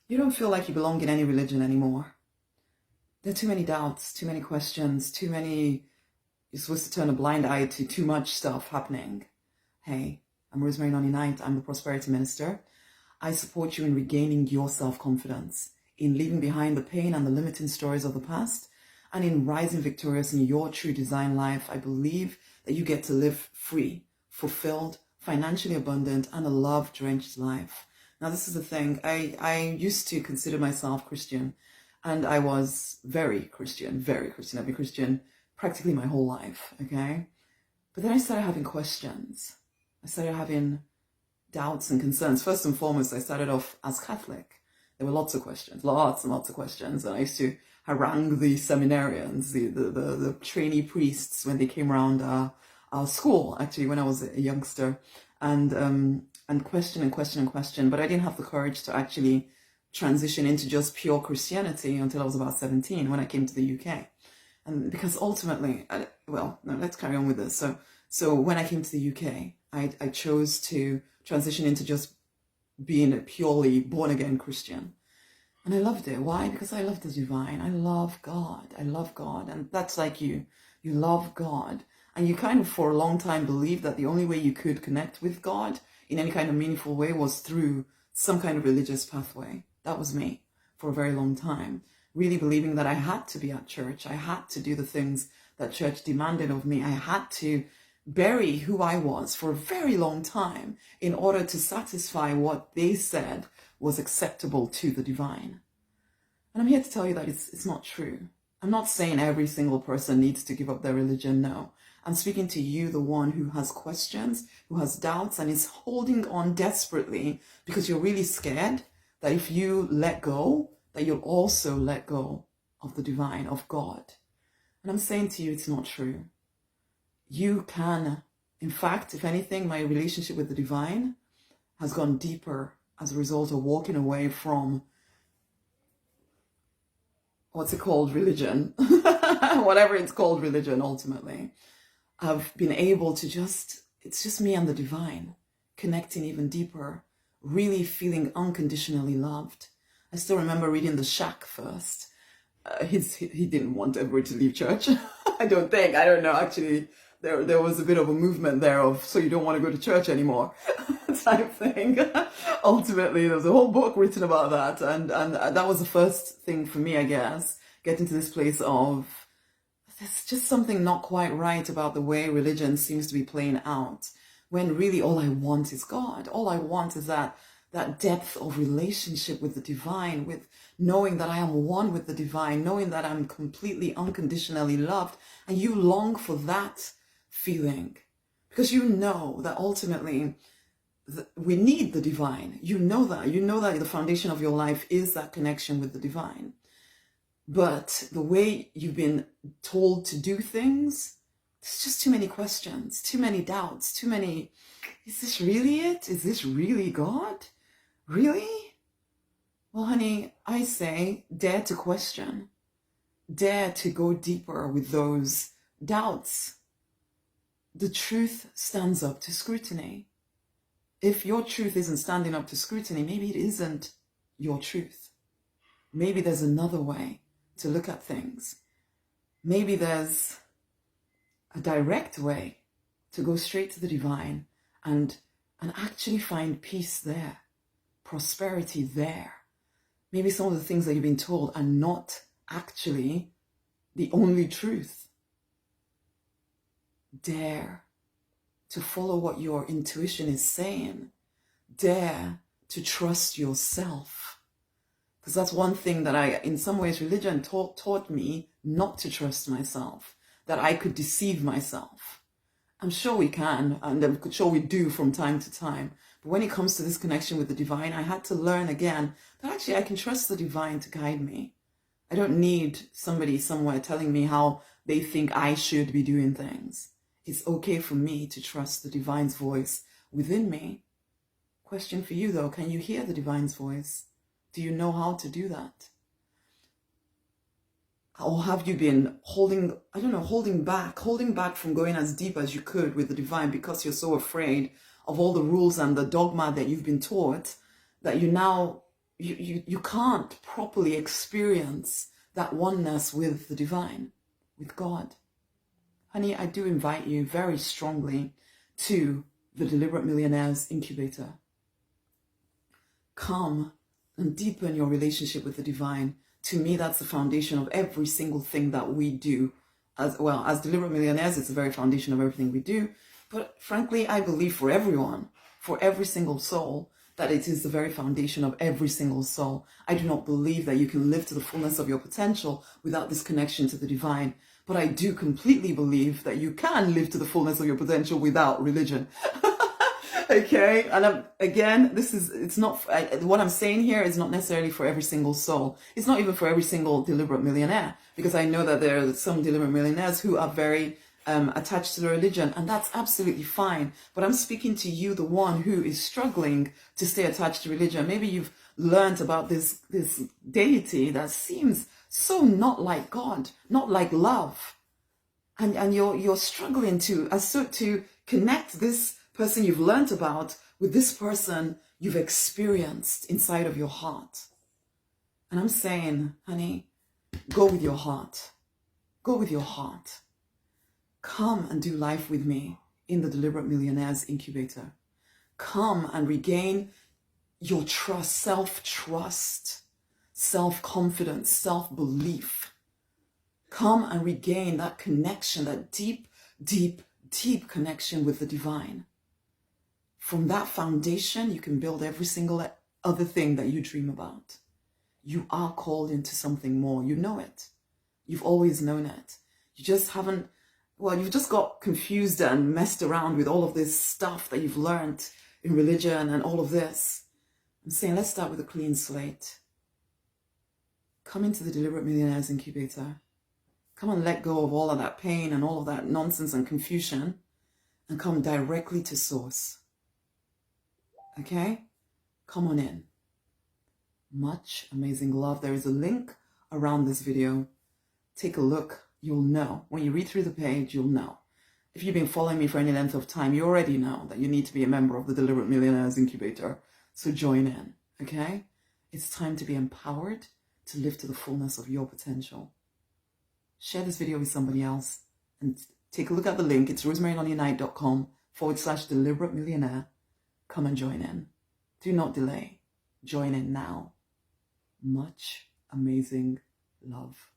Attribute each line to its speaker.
Speaker 1: You don't feel like you belong in any religion anymore. There are too many doubts, too many questions, too many. You're supposed to turn a blind eye to too much stuff happening. Hey, I'm Rosemary, Nonny. I'm the Prosperity Minister. I support you in regaining your self-confidence, in leaving behind the pain and the limiting stories of the past, and in rising victorious in your true design life. I believe that you get to live free, fulfilled, financially abundant, and a love-drenched life. Now, this is the thing. I used to consider myself Christian, and I was very Christian, very Christian. I've been Christian practically my whole life, okay? But then I started having questions. I started having doubts and concerns. First and foremost, I started off as Catholic. There were lots of questions, lots and lots of questions. And I used to harangue the seminarians, the trainee priests when they came around our school, actually, when I was a youngster, and question. But I didn't have the courage to actually transition into just pure Christianity until I was about 17 when I came to the UK. And because ultimately, let's carry on with this. So when I came to the UK, I chose to transition into just being a purely born-again Christian. And I loved it. Why? Because I love the divine. I love God. And that's like you. You love God. And you kind of, for a long time, believed that the only way you could connect with God in any kind of meaningful way was through some kind of religious pathway. That was me for a very long time. Really believing that I had to be at church. I had to do the things that church demanded of me. I had to bury who I was for a very long time in order to satisfy what they said was acceptable to the divine. And I'm here to tell you that it's not true. I'm not saying every single person needs to give up their religion, no. I'm speaking to you, the one who has questions, who has doubts, and is holding on desperately because you're really scared that if you let go, that you'll also let go of the divine, of God. And I'm saying to you, it's not true. You can, in fact, if anything, my relationship with the divine has gone deeper as a result of walking away from, what's it called, religion, whatever it's called, religion, ultimately. I've been able to it's just me and the divine, connecting even deeper, really feeling unconditionally loved. I still remember reading The Shack first. He didn't want everybody to leave church. I don't know, actually. There was a bit of a movement there of, so you don't want to go to church anymore type thing. Ultimately, there was a whole book written about that. And that was the first thing for me, I guess, getting to this place of, there's just something not quite right about the way religion seems to be playing out, when really all I want is God. All I want is that depth of relationship with the divine, with knowing that I am one with the divine, knowing that I'm completely unconditionally loved. And you long for that feeling because you know that ultimately we need the divine. You know that the foundation of your life is that connection with the divine. But the way you've been told to do things, there's just too many questions, too many doubts, too many, is this really it? Is this really God? Really? Well, honey, I say dare to question. Dare to go deeper with those doubts. The truth stands up to scrutiny. If your truth isn't standing up to scrutiny, maybe it isn't your truth. Maybe there's another way to look at things. Maybe there's a direct way to go straight to the divine and actually find peace there, prosperity there. Maybe some of the things that you've been told are not actually the only truth. Dare to follow what your intuition is saying. Dare to trust yourself. Because that's one thing that in some ways, religion taught me not to trust myself, that I could deceive myself. I'm sure we can, and I'm sure we do from time to time. But when it comes to this connection with the divine, I had to learn again that actually I can trust the divine to guide me. I don't need somebody somewhere telling me how they think I should be doing things. It's okay for me to trust the divine's voice within me. Question for you though, can you hear the divine's voice? Do you know how to do that? Or have you been holding back from going as deep as you could with the divine because you're so afraid of all the rules and the dogma that you've been taught that you now you can't properly experience that oneness with the divine, with God. Honey, I do invite you very strongly to the Deliberate Millionaires Incubator. Come and deepen your relationship with the divine. To me, that's the foundation of every single thing that we do. As well, as Deliberate Millionaires, it's the very foundation of everything we do. But frankly, I believe for everyone, for every single soul, that it is the very foundation of every single soul. I do not believe that you can live to the fullness of your potential without this connection to the divine. But I do completely believe that you can live to the fullness of your potential without religion. Okay, and again, it's not, what I'm saying here is not necessarily for every single soul. It's not even for every single deliberate millionaire, because I know that there are some deliberate millionaires who are very attached to the religion, and that's absolutely fine. But I'm speaking to you, the one who is struggling to stay attached to religion. Maybe you've learned about this deity that seems so not like God, not like love, and you're struggling to connect this person you've learned about with this person you've experienced inside of your heart. And I'm saying, honey, go with your heart. Go with your heart. Come and do life with me in the Deliberate Millionaires Incubator. Come and regain your trust, self-trust, self-confidence, self-belief. Come and regain that connection, that deep, deep, deep connection with the divine. From that foundation, you can build every single other thing that you dream about. You are called into something more. You know it. You've always known it. You just haven't, you've just got confused and messed around with all of this stuff that you've learned in religion and all of this. I'm saying, let's start with a clean slate. Come into the Deliberate Millionaires Incubator. Come and let go of all of that pain and all of that nonsense and confusion, and come directly to source. Okay? Come on in. Much amazing love. There is a link around this video. Take a look. You'll know. When you read through the page, you'll know. If you've been following me for any length of time, you already know that you need to be a member of the Deliberate Millionaires Incubator. So join in. Okay? It's time to be empowered to live to the fullness of your potential. Share this video with somebody else and take a look at the link. It's rosemarynonnynight.com/deliberate millionaire. Come and join in. Do not delay. Join in now. Much amazing love.